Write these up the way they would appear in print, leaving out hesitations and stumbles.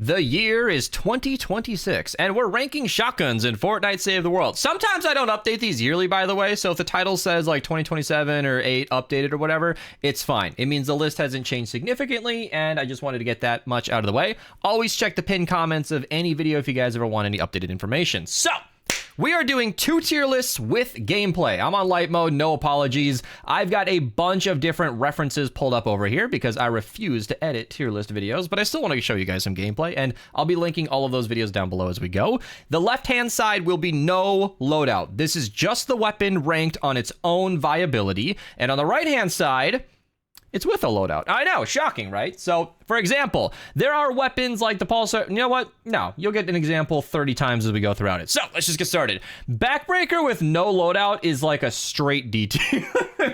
The year is 2026, and we're ranking shotguns in Fortnite Save the World. Sometimes I don't update these yearly, by the way, so if the title says like 2027 or 8 updated or whatever, it's fine. It means the list hasn't changed significantly, and I just wanted to get that much out of the way. Always check the pinned comments of any video if you guys ever want any updated information. So, we are doing 2 tier lists with gameplay. I'm on light mode, no apologies. I've got a bunch of different references pulled up over here because I refuse to edit tier list videos, but I still want to show you guys some gameplay, and I'll be linking all of those videos down below as we go. The left-hand side will be no loadout. This is just the weapon ranked on its own viability, and on the right-hand side, it's with a loadout. I know, shocking, right? So, for example, there are weapons like the Pulsar. You know what? No, you'll get an example 30 times as we go throughout it. So, let's just get started. Backbreaker with no loadout is like a straight D tier.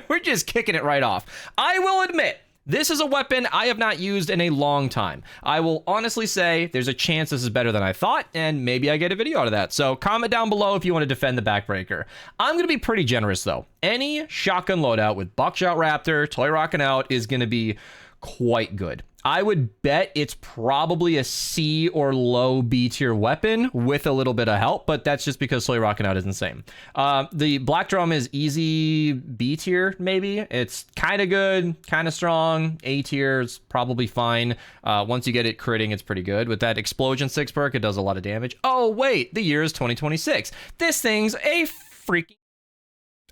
We're just kicking it right off. I will admit, this is a weapon I have not used in a long time. I will honestly say there's a chance this is better than I thought, and maybe I get a video out of that. So comment down below if you want to defend the Backbreaker. I'm going to be pretty generous, though. Any shotgun loadout with Buckshot Raptor, Toy Rockin' Out is going to be quite good. I would bet it's probably a C or low B tier weapon with a little bit of help, but that's just because Toy Rockin' Out is insane. The Black Drum is easy B tier, maybe. It's kind of good, kind of strong. A tier is probably fine. Once you get it critting, it's pretty good. With that Explosion 6 perk, it does a lot of damage. Oh, wait, the year is 2026. This thing's a freaking...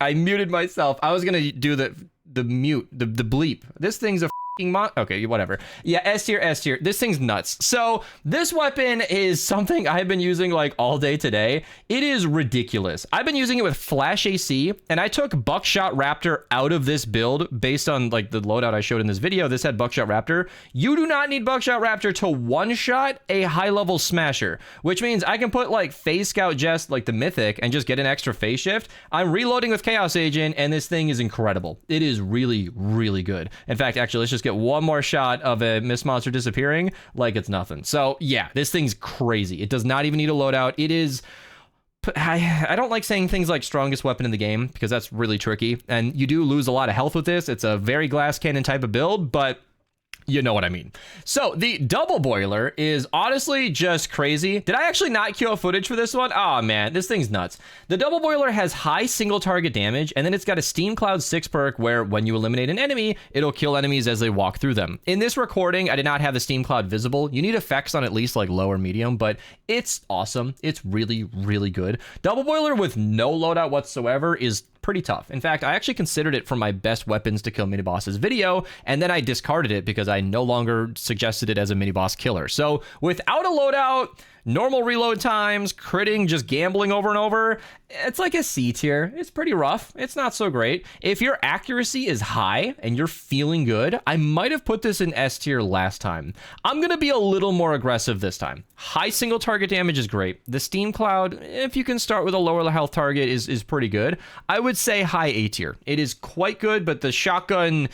I muted myself. I was going to do the mute, the bleep. This thing's a okay, whatever. Yeah, S tier, S tier. This thing's nuts. So this weapon is something I've been using like all day today. It is ridiculous. I've been using it with Flash AC, and I took Buckshot Raptor out of this build based on like the loadout I showed in this video. This had Buckshot Raptor. You do not need Buckshot Raptor to one-shot a high-level smasher, which means I can put like Phase Scout Jest, like the Mythic, and just get an extra phase shift. I'm reloading with Chaos Agent, and this thing is incredible. It is really, really good. In fact, actually, let's just get one more shot of a Mist Monster disappearing like it's nothing. So yeah, this thing's crazy. It does not even need a loadout. It is... I don't like saying things like strongest weapon in the game because that's really tricky, and you do lose a lot of health with this. It's a very glass cannon type of build, but you know what I mean. So the double boiler is honestly just crazy. Did I actually not queue up footage for this one? Oh man, this thing's nuts. The double boiler has high single target damage, and then it's got a Steam Cloud 6 perk where when you eliminate an enemy, it'll kill enemies as they walk through them. In this recording, I did not have the Steam Cloud visible. You need effects on at least like low or medium, but it's awesome. It's really, really good. Double boiler with no loadout whatsoever is pretty tough. In fact, I actually considered it for my best weapons to kill mini bosses video, and then I discarded it because I no longer suggested it as a mini boss killer. So without a loadout, normal reload times, critting, just gambling over and over, it's like a C tier. It's pretty rough. It's not so great. If your accuracy is high and you're feeling good, I might have put this in S tier last time. I'm going to be a little more aggressive this time. High single target damage is great. The Steam Cloud, if you can start with a lower health target, is pretty good. I would say high A tier. It is quite good, but the shotgun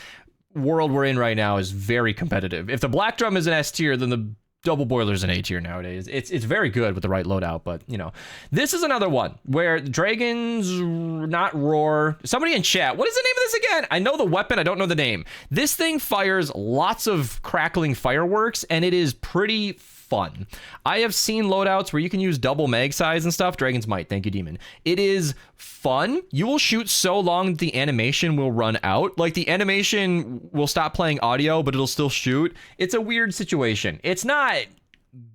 world we're in right now is very competitive. If the Black Drum is an S tier, then the double boiler's an A tier nowadays. It's very good with the right loadout, but you know, this is another one where dragons not roar. Somebody in chat, what is the name of this again? I know the weapon, I don't know the name. This thing fires lots of crackling fireworks, and it is pretty fun. I have seen loadouts where you can use double mag size and stuff. Dragons might, thank you, Demon. It is fun. You will shoot so long that the animation will run out. Like the animation will stop playing audio, but it'll still shoot. It's a weird situation. It's not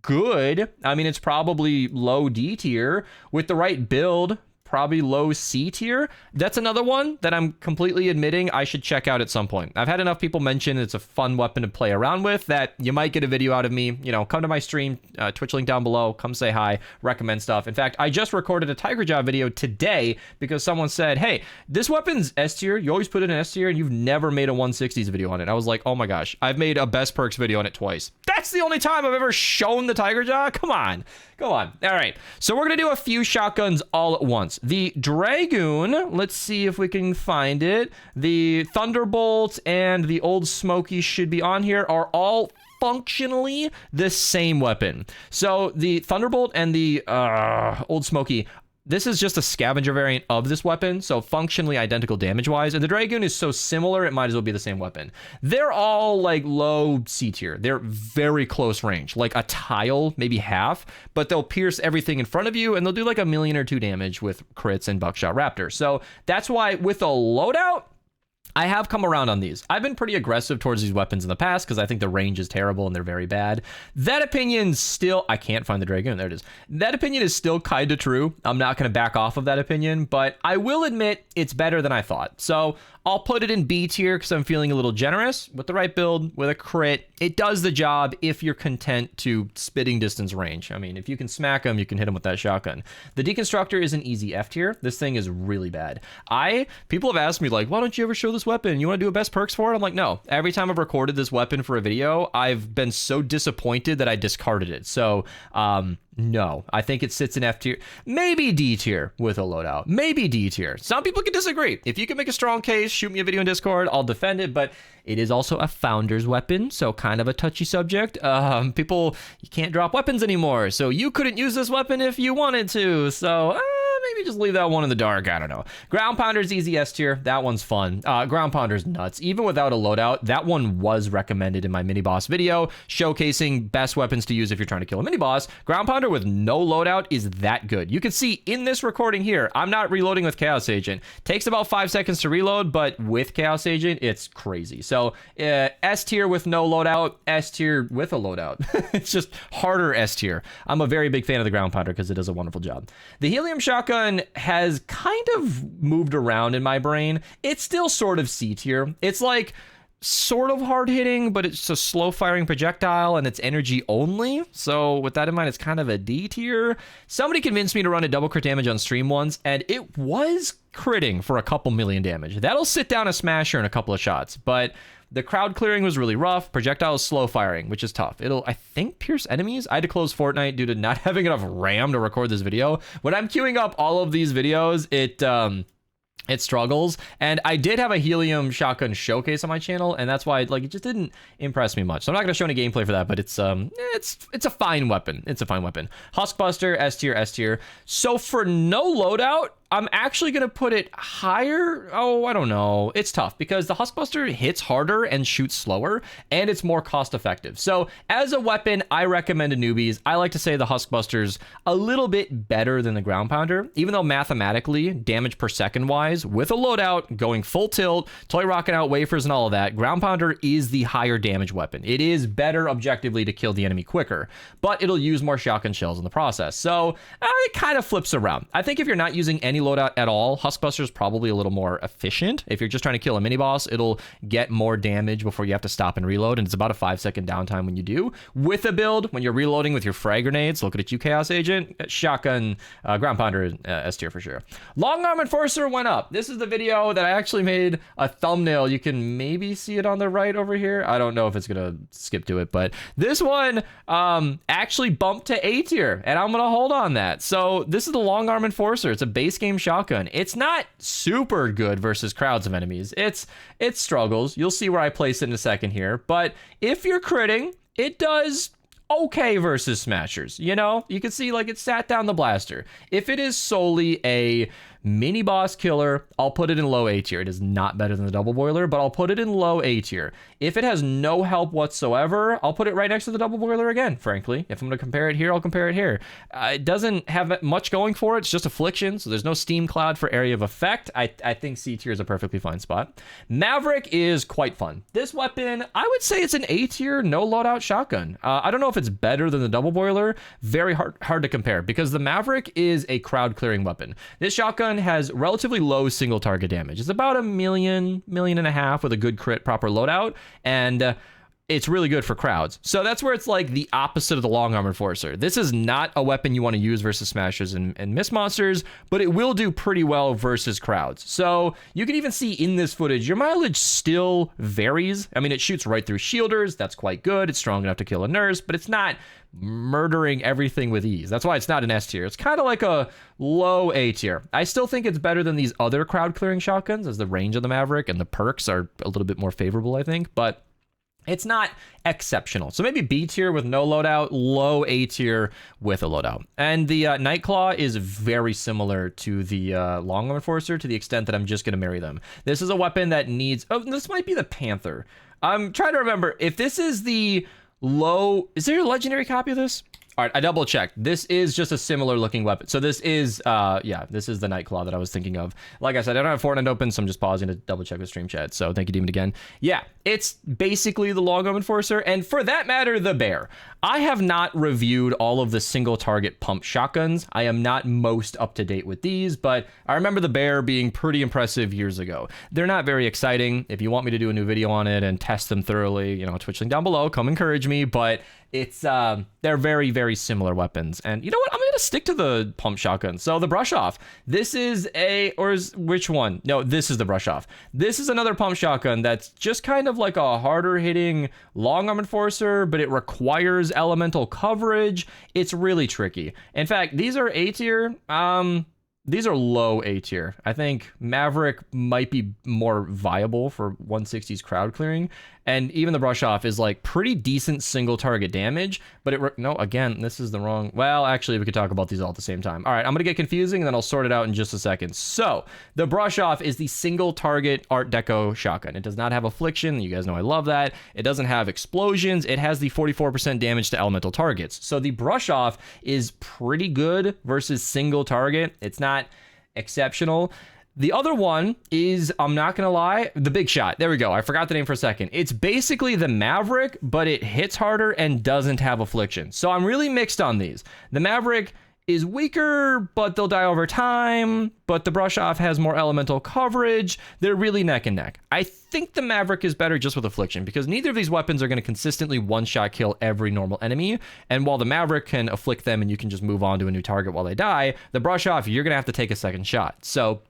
good. I mean, it's probably low D tier with the right build. Probably low C tier. That's another one that I'm completely admitting I should check out at some point. I've had enough people mention it's a fun weapon to play around with that you might get a video out of me. You know, come to my stream, Twitch link down below, come say hi, recommend stuff. In fact, I just recorded a Tiger Jaw video today because someone said, hey, this weapon's S tier. You always put it in S tier and you've never made a 160s video on it. I was like, oh my gosh, I've made a best perks video on it twice. That's the only time I've ever shown the Tiger Jaw. Come on. Go on. All right. So we're going to do a few shotguns all at once. The Dragoon, let's see if we can find it. The Thunderbolt and the Old Smoky should be on here, are all functionally the same weapon. So the Thunderbolt and the Old Smoky This is just a scavenger variant of this weapon, so functionally identical damage-wise, and the Dragoon is so similar, it might as well be the same weapon. They're all, like, low C tier. They're very close range, like a tile, maybe half, but they'll pierce everything in front of you, and they'll do, like, 1 million or 2 damage with crits and Buckshot Raptor. So that's why, with a loadout, I have come around on these. I've been pretty aggressive towards these weapons in the past because I think the range is terrible and they're very bad. That opinion still, I can't find the Dragoon, there it is. That opinion is still kind of true. I'm not going to back off of that opinion, but I will admit it's better than I thought. So I'll put it in B tier because I'm feeling a little generous. With the right build, with a crit, it does the job if you're content to spitting distance range. I mean, if you can smack them, you can hit them with that shotgun. The Deconstructor is an easy F tier. This thing is really bad. People have asked me, like, why don't you ever show this weapon? You want to do a best perks for it? I'm like, no. Every time I've recorded this weapon for a video, I've been so disappointed that I discarded it. So, no, I think it sits in F tier, maybe D tier with a loadout, maybe D tier. Some people can disagree. If you can make a strong case, shoot me a video in Discord, I'll defend it, but it is also a founder's weapon, so kind of a touchy subject. You can't drop weapons anymore, so you couldn't use this weapon if you wanted to, so maybe just leave that one in the dark. I don't know. Ground Pounder's easy S tier. That one's fun. Ground Pounder's nuts. Even without a loadout, that one was recommended in my mini boss video, showcasing best weapons to use if you're trying to kill a mini boss. Ground Pounder with no loadout is that good. You can see in this recording here, I'm not reloading with Chaos Agent. Takes about 5 seconds to reload, but with Chaos Agent, it's crazy. So S tier with no loadout, S tier with a loadout. It's just harder S tier. I'm a very big fan of the Ground Pounder because it does a wonderful job. The Helium Shotgun has kind of moved around in my brain. It's still sort of C tier. It's like sort of hard hitting, but it's a slow firing projectile and it's energy only. So with that in mind, it's kind of a D tier. Somebody convinced me to run a double crit damage on stream once, and it was critting for a couple million damage. That'll sit down a smasher in a couple of shots, but the crowd clearing was really rough. Projectile is slow firing, which is tough. It'll, I think, pierce enemies. I had to close Fortnite due to not having enough RAM to record this video. When I'm queuing up all of these videos, it struggles. And I did have a Helium Shotgun showcase on my channel, and that's why it just didn't impress me much. So I'm not going to show any gameplay for that, but it's a fine weapon. It's a fine weapon. Huskbuster, S tier, S tier. So for no loadout, I'm actually going to put it higher. Oh, I don't know. It's tough because the Huskbuster hits harder and shoots slower, and it's more cost effective. So as a weapon, I recommend to newbies. I like to say the Huskbuster's a little bit better than the Ground Pounder, even though mathematically, damage per second wise, with a loadout, going full tilt, toy rocking out wafers and all of that, Ground Pounder is the higher damage weapon. It is better objectively to kill the enemy quicker, but it'll use more shotgun shells in the process. So it kind of flips around. I think if you're not using any loadout at all, Huskbuster is probably a little more efficient. If you're just trying to kill a mini boss, it'll get more damage before you have to stop and reload, and it's about a 5-second downtime when you do. With a build, when you're reloading with your frag grenades, looking at you, Chaos Agent, shotgun, Ground Pounder, S tier for sure. Long Arm Enforcer went up. This is the video that I actually made a thumbnail. You can maybe see it on the right over here. I don't know if it's gonna skip to it, but this one actually bumped to A tier, and I'm gonna hold on that. So this is the Long Arm Enforcer. It's a base game shotgun. It's not super good versus crowds of enemies. It struggles. You'll see where I place it in a second here. But if you're critting, it does okay versus smashers. You know, you can see like it sat down the blaster. If it is solely a mini boss killer, I'll put it in low A tier. It is not better than the double boiler, but I'll put it in low A tier. If it has no help whatsoever, I'll put it right next to the double boiler again, frankly. If I'm going to compare it here, I'll compare it here. It doesn't have much going for it. It's just affliction, so there's no steam cloud for area of effect. I think C tier is a perfectly fine spot. Maverick is quite fun. This weapon, I would say it's an A tier, no loadout shotgun. I don't know if it's better than the double boiler. Very hard to compare because the Maverick is a crowd clearing weapon. This shotgun has relatively low single target damage. It's about 1 million and a half with a good crit proper loadout, and it's really good for crowds. So that's where it's like the opposite of the Long Arm Enforcer. This is not a weapon you want to use versus smashers and mist monsters, but it will do pretty well versus crowds. So you can even see in this footage, your mileage still varies. I mean, it shoots right through shielders. That's quite good. It's strong enough to kill a nurse, but it's not murdering everything with ease. That's why it's not an S tier. It's kind of like a low A tier. I still think it's better than these other crowd clearing shotguns, as the range of the Maverick and the perks are a little bit more favorable, I think, but It's not exceptional. So maybe B tier with no loadout, low A tier with a loadout. And the Nightclaw is very similar to the Long Arm Enforcer to the extent that I'm just going to marry them. This is a weapon that needs... Oh, this might be the Panther. I'm trying to remember if this is the low... Is there a legendary copy of this? All right, I double checked. This is just a similar looking weapon. So this is, yeah, this is the Nightclaw that I was thinking of. Like I said, I don't have Fortnite open, so I'm just pausing to double check the stream chat. So thank you, Demon, again. Yeah, it's basically the Long Arm Enforcer, and for that matter, the Bear. I have not reviewed all of the single target pump shotguns. I am not most up to date with these, but I remember the Bear being pretty impressive years ago. They're not very exciting. If you want me to do a new video on it and test them thoroughly, you know, Twitch link down below, come encourage me, but it's they're very, very similar weapons. And you know what? I'm gonna stick to the pump shotgun. So the brush off. This is which one? No, this is the brush off. This is another pump shotgun that's just kind of like a harder hitting Long Arm Enforcer, but it requires elemental coverage. It's really tricky. In fact, these are A tier. These are low A tier. I think Maverick might be more viable for 160's crowd clearing. And even the brush off is like pretty decent single target damage, but no, again, this is the wrong. Well, actually, we could talk about these all at the same time. All right, I'm gonna get confusing and then I'll sort it out in just a second. So the brush off is the single target Art Deco shotgun. It does not have affliction. You guys know I love that. It doesn't have explosions. It has the 44% damage to elemental targets. So the brush off is pretty good versus single target. It's not exceptional. The other one is, I'm not gonna lie, the Big Shot. There we go. I forgot the name for a second. It's basically the Maverick, but it hits harder and doesn't have affliction. So I'm really mixed on these. The Maverick is weaker, but they'll die over time. But the brush off has more elemental coverage. They're really neck and neck. I think the Maverick is better just with affliction because neither of these weapons are going to consistently one-shot kill every normal enemy. And while the Maverick can afflict them and you can just move on to a new target while they die, the brush off, you're going to have to take a second shot. So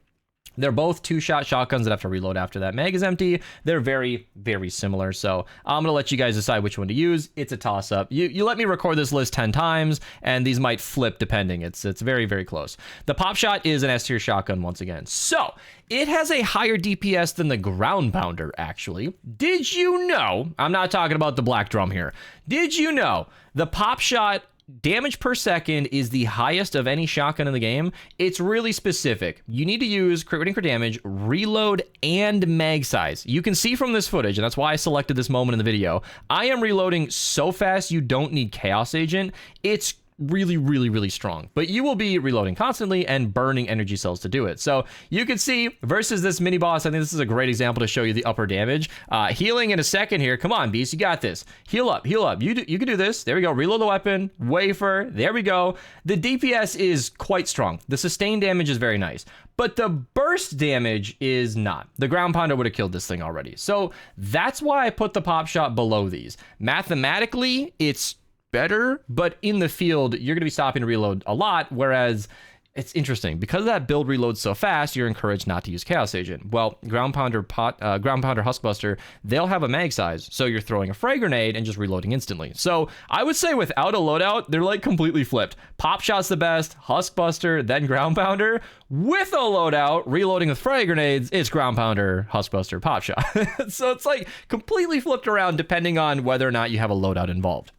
they're both two-shot shotguns that have to reload after that mag is empty. They're very, very similar. So I'm going to let you guys decide which one to use. It's a toss-up. You let me record this list 10 times, and these might flip depending. It's very, very close. The Pop Shot is an S-tier shotgun once again. So it has a higher DPS than the Ground Pounder, actually. Did you know, I'm not talking about the Black Drum here. Did you know the Pop Shot damage per second is the highest of any shotgun in the game? It's really specific. You need to use crit rating for damage, reload, and mag size. You can see from this footage, and that's why I selected this moment in the video, I am reloading so fast you don't need Chaos Agent. It's really, really, really strong, but you will be reloading constantly and burning energy cells to do it. So you can see versus this mini boss, I think this is a great example to show you the upper damage. Healing in a second here. Come on, Beast, you got this. Heal up, heal up. You can do this. There we go. Reload the weapon. Wafer. There we go. The DPS is quite strong. The sustained damage is very nice, but the burst damage is not. The Ground Pounder would have killed this thing already. So that's why I put the Pop Shot below these. Mathematically, it's better, but in the field you're going to be stopping to reload a lot, whereas it's interesting because that build reloads so fast, you're encouraged not to use Chaos Agent. Well, Ground Pounder Huskbuster, they'll have a mag size, so you're throwing a frag grenade and just reloading instantly. So I would say without a loadout, they're like completely flipped. Pop Shot's the best, Huskbuster, then Ground Pounder. With a loadout, reloading with frag grenades, it's Ground Pounder, Huskbuster, Pop Shot. So it's like completely flipped around depending on whether or not you have a loadout involved.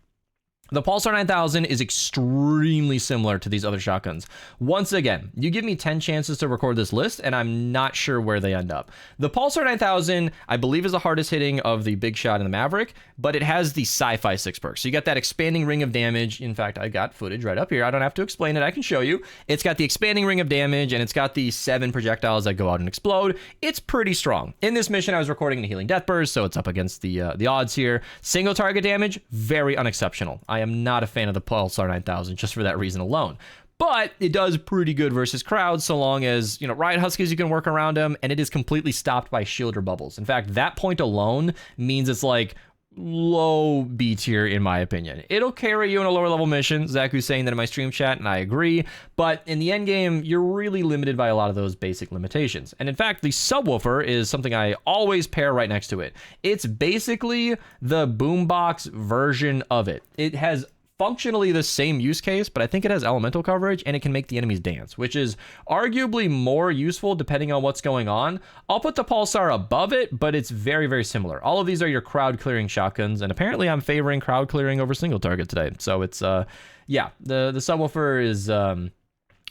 The Pulsar 9000 is extremely similar to these other shotguns. Once again, you give me 10 chances to record this list, and I'm not sure where they end up. The Pulsar 9000, I believe, is the hardest hitting of the Big Shot and the Maverick, but it has the Sci-Fi 6 perk. So you got that expanding ring of damage. In fact, I got footage right up here. I don't have to explain it. I can show you. It's got the expanding ring of damage, and it's got the 7 projectiles that go out and explode. It's pretty strong. In this mission, I was recording the Healing Death Burst, so it's up against the odds here. Single target damage, very unexceptional. I am not a fan of the Pulsar 9000 just for that reason alone. But it does pretty good versus crowds so long as, you know, Riot Huskies, you can work around them, and it is completely stopped by shield or bubbles. In fact, that point alone means it's like low B tier in my opinion. It'll carry you in a lower level mission. Zaku's saying that in my stream chat, and I agree. But in the end game, you're really limited by a lot of those basic limitations. And in fact, the Subwoofer is something I always pair right next to it. It's basically the boombox version of it. It has functionally the same use case, but I think it has elemental coverage and it can make the enemies dance, which is arguably more useful depending on what's going on. I'll put the Pulsar above it, but it's very, very similar. All of these are your crowd clearing shotguns, and apparently I'm favoring crowd clearing over single target today. So it's, yeah, the Subwoofer is,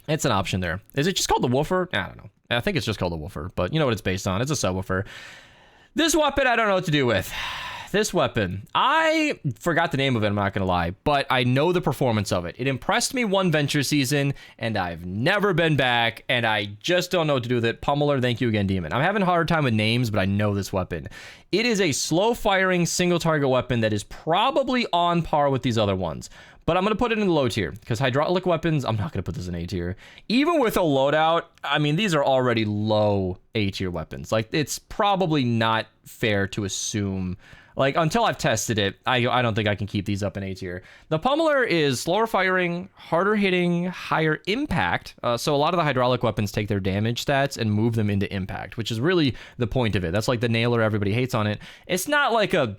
it's an option there. Is it just called the Woofer? I don't know. I think it's just called the Woofer, but you know what it's based on. It's a Subwoofer. This weapon, I don't know what to do with. This weapon, I forgot the name of it, I'm not gonna lie, but I know the performance of it. It impressed me one venture season, and I've never been back, and I just don't know what to do with it. Pummeler, thank you again, Demon. I'm having a hard time with names, but I know this weapon. It is a slow-firing, single-target weapon that is probably on par with these other ones. But I'm going to put it in the low tier, because hydraulic weapons, I'm not going to put this in A tier. Even with a loadout, I mean, these are already low A tier weapons. Like, it's probably not fair to assume, like, until I've tested it, I don't think I can keep these up in A tier. The Pummeler is slower firing, harder hitting, higher impact. So a lot of the hydraulic weapons take their damage stats and move them into impact, which is really the point of it. That's like the nailer everybody hates on it. It's not like a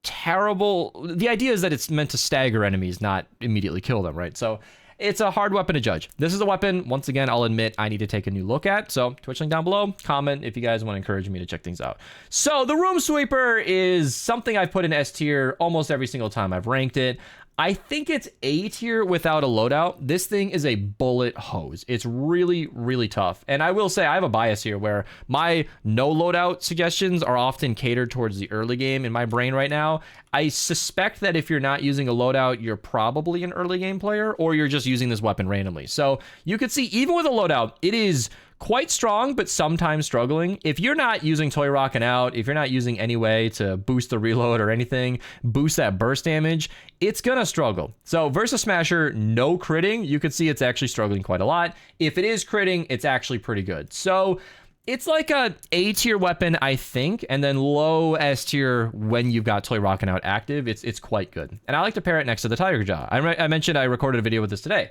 terrible, the idea is that it's meant to stagger enemies, not immediately kill them, right? So it's a hard weapon to judge. This is a weapon, once again, I'll admit I need to take a new look at. So Twitch link down below, comment if you guys want to encourage me to check things out. So the Room Sweeper is something I've put in S tier almost every single time I've ranked it. I think it's A tier without a loadout. This thing is a bullet hose. It's really, really tough. And I will say I have a bias here where my no loadout suggestions are often catered towards the early game in my brain right now. I suspect that if you're not using a loadout, you're probably an early game player, or you're just using this weapon randomly. So you could see even with a loadout, it is quite strong, but sometimes struggling. If you're not using Toy Rockin' Out, if you're not using any way to boost the reload or anything, boost that burst damage, it's gonna struggle. So versus Smasher, no critting, you could see it's actually struggling quite a lot. If it is critting, it's actually pretty good. So it's like a A tier weapon, I think, and then low S tier when you've got Toy Rockin' Out active. It's quite good. And I like to pair it next to the Tiger Jaw. I mentioned I recorded a video with this today.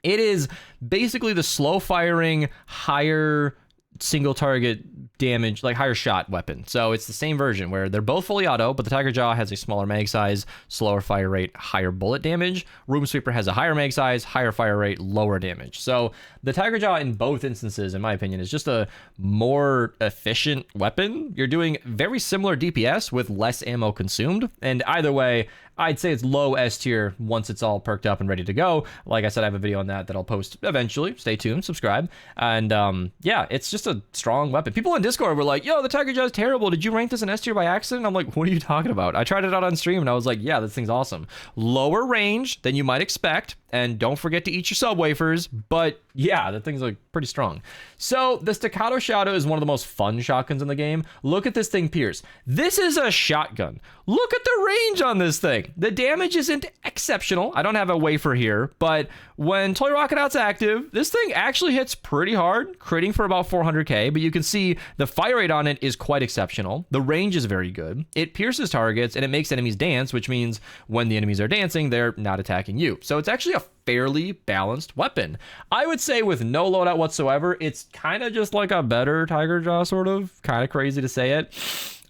It is basically the slow firing, higher single target damage, like higher shot weapon. So it's the same version where they're both fully auto, but the Tiger Jaw has a smaller mag size, slower fire rate, higher bullet damage. Room Sweeper has a higher mag size, higher fire rate, lower damage. So the Tiger Jaw in both instances, in my opinion, is just a more efficient weapon. You're doing very similar DPS with less ammo consumed. And either way, I'd say it's low S tier once it's all perked up and ready to go. Like I said, I have a video on that I'll post eventually. Stay tuned, subscribe. And yeah, it's just a strong weapon. People in Discord were like, yo, the Tiger Jaw is terrible. Did you rank this in S tier by accident? I'm like, what are you talking about? I tried it out on stream and I was like, yeah, this thing's awesome. Lower range than you might expect. And don't forget to eat your Subwoofers, but yeah, that thing's like pretty strong. So the Staccato Shadow is one of the most fun shotguns in the game. Look at this thing pierce. This is a shotgun. Look at the range on this thing. The damage isn't exceptional. I don't have a wafer here, but when Toy Rockin' Out's active, this thing actually hits pretty hard, critting for about 400k, but you can see the fire rate on it is quite exceptional. The range is very good. It pierces targets and it makes enemies dance, which means when the enemies are dancing, they're not attacking you. So it's actually a fairly balanced weapon. I would say with no loadout whatsoever, it's kind of just like a better Tiger Jaw, sort of. Kind of crazy to say it.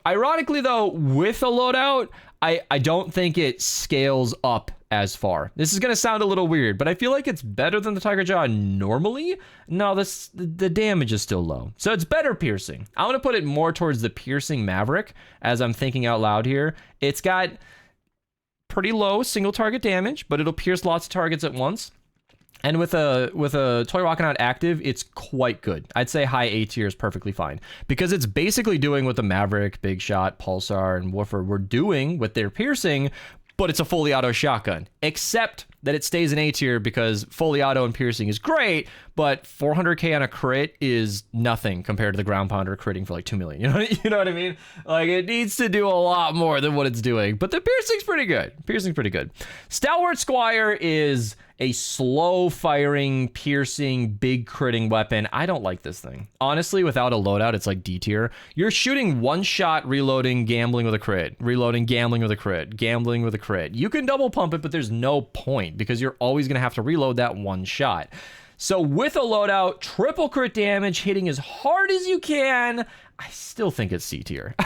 Ironically though, with a loadout, I don't think it scales up as far. This is going to sound a little weird, but I feel like it's better than the Tiger Jaw normally. No, the damage is still low. So it's better piercing. I want to put it more towards the piercing Maverick as I'm thinking out loud here. It's got pretty low single target damage, but it'll pierce lots of targets at once. And with a Toy Rockin' Out active, it's quite good. I'd say high A tier is perfectly fine because it's basically doing what the Maverick, Big Shot, Pulsar, and Woofer were doing with their piercing, but it's a fully auto shotgun, except that it stays in A tier because fully auto and piercing is great, but 400k on a crit is nothing compared to the ground pounder critting for like 2 million. You know what I mean? Like, it needs to do a lot more than what it's doing, but the piercing's pretty good. Piercing's pretty good. Stalwart Squire is a slow firing, piercing, big critting weapon. I don't like this thing. Honestly, without a loadout, it's like D tier. You're shooting one shot, reloading, gambling with a crit, reloading, gambling with a crit, gambling with a crit. You can double pump it, but there's no point because you're always going to have to reload that one shot. So with a loadout, triple crit damage, hitting as hard as you can, I still think it's C tier.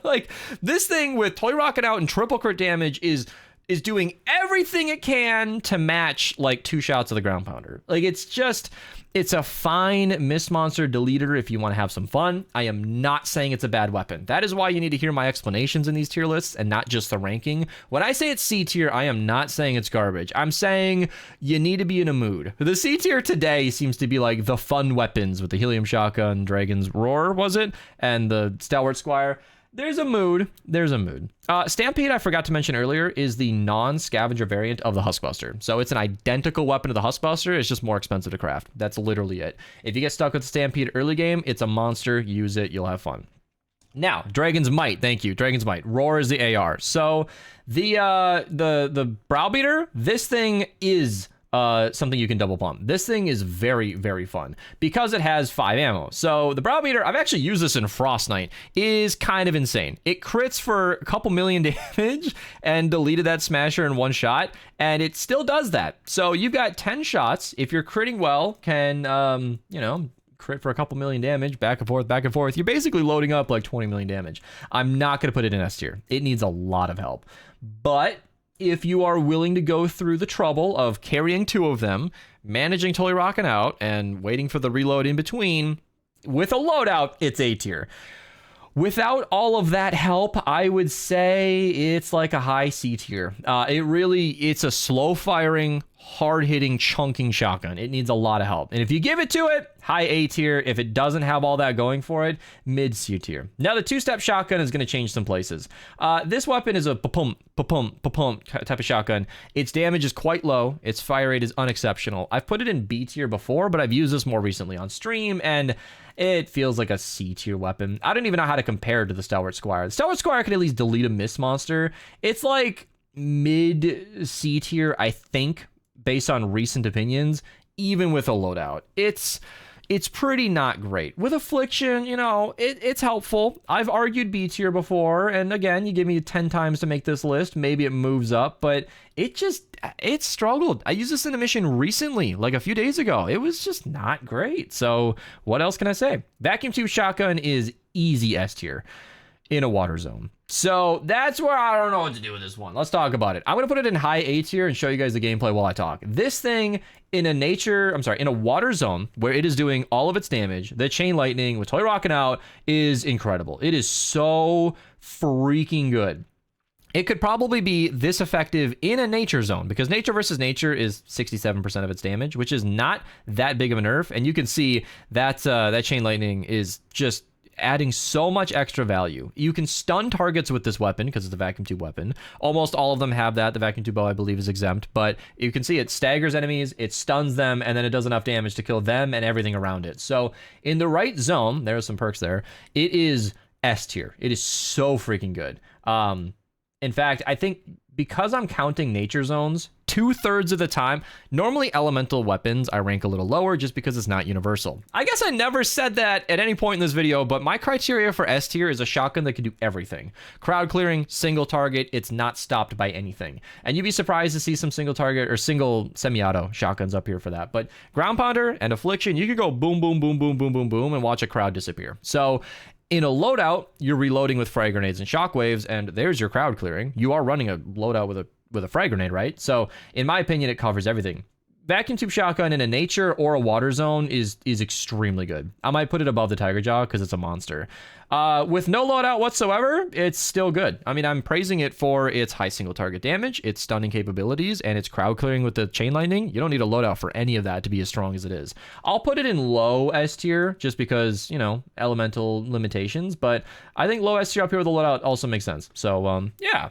Like, this thing with Toy Rockin' Out and triple crit damage is is doing everything it can to match like 2 shots of the ground pounder. Like it's a fine mist monster deleter if you want to have some fun. I am not saying it's a bad weapon. That is why you need to hear my explanations in these tier lists and not just the ranking. When I say it's C tier, I am not saying it's garbage. I'm saying you need to be in a mood. The C tier today seems to be like the fun weapons with the helium shotgun, Dragon's Roar, was it? And the Stalwart Squire. There's a mood. There's a mood. Stampede, I forgot to mention earlier, is the non-scavenger variant of the Huskbuster. So it's an identical weapon to the Huskbuster. It's just more expensive to craft. That's literally it. If you get stuck with the Stampede early game, it's a monster. Use it. You'll have fun. Now, Dragon's Might. Thank you. Dragon's Might. Roar is the AR. So the Browbeater, this thing is something you can double pump. This thing is very, very fun because it has 5 ammo. So the Browbeater, I've actually used this in Frost Knight, is kind of insane. It crits for a couple million damage and deleted that smasher in 1 shot, and it still does that. So you've got 10 shots. If you're critting well, can, crit for a couple million damage, back and forth, back and forth. You're basically loading up like 20 million damage. I'm not going to put it in S tier. It needs a lot of help. But if you are willing to go through the trouble of carrying 2 of them, managing totally rocking out, and waiting for the reload in between, with a loadout, it's A tier. Without all of that help, I would say it's like a high C tier. It's a slow firing, hard hitting, chunking shotgun. It needs a lot of help. And if you give it to it, high A tier. If it doesn't have all that going for it, mid C tier. Now the 2-step shotgun is going to change some places. This weapon is a pa-pum, pa-pum, pa-pum type of shotgun. Its damage is quite low. Its fire rate is unexceptional. I've put it in B tier before, but I've used this more recently on stream, and it feels like a C tier weapon. I don't even know how to compare it to the Stalwart Squire. The Stalwart Squire can at least delete a mist monster. It's like mid C tier, I think, based on recent opinions, even with a loadout. It's pretty not great. With Affliction, it's helpful. I've argued B tier before, and again, you give me 10 times to make this list, maybe it moves up, but it struggled. I used this in a mission recently, like a few days ago. It was just not great. So what else can I say? Vacuum tube shotgun is easy S tier in a water zone. So that's where I don't know what to do with this one. Let's talk about it. I'm going to put it in high A tier and show you guys the gameplay while I talk. This thing in a water zone where it is doing all of its damage, the chain lightning with totally rocking out is incredible. It is so freaking good. It could probably be this effective in a nature zone because nature versus nature is 67% of its damage, which is not that big of a nerf. And you can see that that chain lightning is just adding so much extra value. You can stun targets with this weapon because it's a vacuum tube weapon. Almost all of them have that. The vacuum tube bow, I believe, is exempt, but you can see it staggers enemies, it stuns them, and then it does enough damage to kill them and everything around it. So in the right zone, there's some perks there. It is S tier. It is so freaking good. In fact, I think because I'm counting nature zones 2/3 of the time, normally elemental weapons I rank a little lower just because it's not universal. I guess I never said that at any point in this video, but my criteria for S tier is a shotgun that can do everything. Crowd clearing, single target, it's not stopped by anything. And you'd be surprised to see some single target or single semi-auto shotguns up here for that. But ground pounder and affliction, you can go boom, boom, boom, boom, boom, boom, boom, and watch a crowd disappear. So in a loadout, you're reloading with frag grenades and shockwaves, and there's your crowd clearing. You are running a loadout with a frag grenade, right? So in my opinion, it covers everything. Vacuum tube shotgun in a nature or a water zone is extremely good. I might put it above the Tiger Jaw because it's a monster. With no loadout whatsoever, it's still good. I mean, I'm praising it for its high single target damage, its stunning capabilities, and its crowd clearing with the chain lightning. You don't need a loadout for any of that to be as strong as it is. I'll put it in low S tier just because, elemental limitations, but I think low S tier up here with a loadout also makes sense. So, yeah.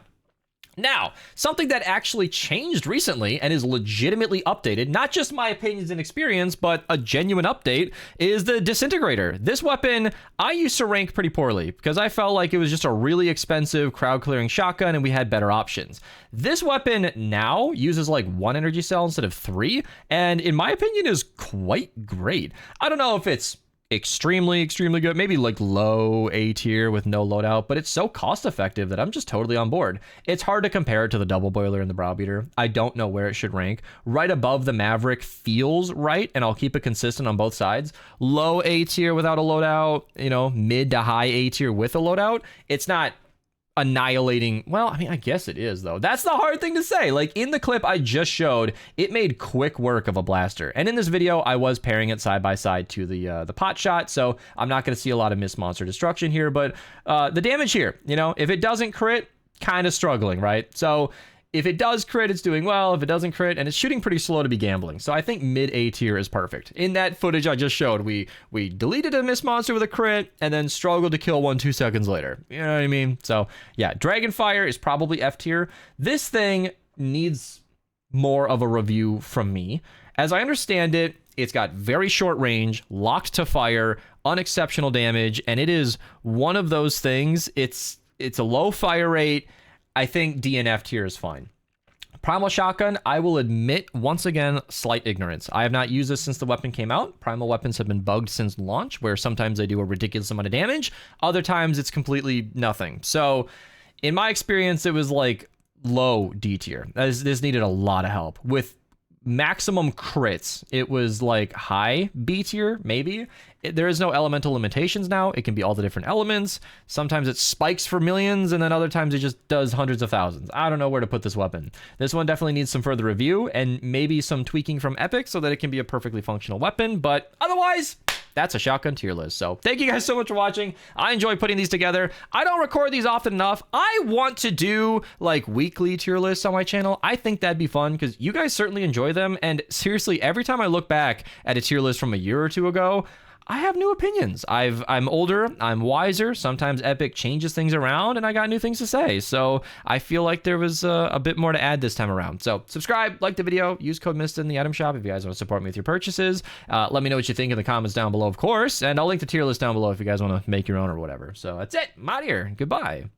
Now, something that actually changed recently and is legitimately updated, not just my opinions and experience, but a genuine update, is the Disintegrator. This weapon, I used to rank pretty poorly because I felt like it was just a really expensive crowd-clearing shotgun and we had better options. This weapon now uses like 1 energy cell instead of 3, and in my opinion is quite great. I don't know if it's extremely good, maybe like low A tier with no loadout, but it's so cost effective that I'm just totally on board. It's hard to compare it to the double boiler and the Browbeater. I don't know where it should rank. Right above the Maverick feels right, and I'll keep it consistent on both sides. Low A tier without a loadout, mid to high A tier with a loadout. It's not annihilating. Well, I mean, I guess it is though. That's the hard thing to say. Like in the clip I just showed, it made quick work of a blaster, and in this video I was pairing it side by side to the pot shot, so I'm not going to see a lot of missed monster destruction here. But the damage here, you know, if it doesn't crit, kind of struggling, right? So if it does crit, it's doing well. If it doesn't crit, and it's shooting pretty slow to be gambling. So I think mid A tier is perfect. In that footage I just showed, we deleted a missed monster with a crit and then struggled to kill one 2 seconds later. You know what I mean? So yeah, Dragonfire is probably F tier. This thing needs more of a review from me. As I understand it, it's got very short range, locked to fire, unexceptional damage, and it is one of those things. It's a low fire rate. I think DNF tier is fine. Primal Shotgun, I will admit, once again, slight ignorance. I have not used this since the weapon came out. Primal weapons have been bugged since launch, where sometimes they do a ridiculous amount of damage. Other times it's completely nothing. So in my experience, it was like low D tier. This needed a lot of help. With maximum crits, it was like high B tier, maybe. There is no elemental limitations now. It can be all the different elements. Sometimes it spikes for millions, and then other times it just does hundreds of thousands. I don't know where to put this weapon. This one definitely needs some further review and maybe some tweaking from Epic so that it can be a perfectly functional weapon, but otherwise, that's a shotgun tier list. So thank you guys so much for watching. I enjoy putting these together. I don't record these often enough. I want to do like weekly tier lists on my channel. I think that'd be fun because you guys certainly enjoy them. And seriously, every time I look back at a tier list from a year or two ago, I have new opinions. I'm older, I'm wiser. Sometimes Epic changes things around and I got new things to say. So I feel like there was a bit more to add this time around. So subscribe, like the video, use code Mista in the item shop if you guys want to support me with your purchases. Let me know what you think in the comments down below, of course. And I'll link the tier list down below if you guys want to make your own or whatever. So that's it. I'm out of here. Goodbye.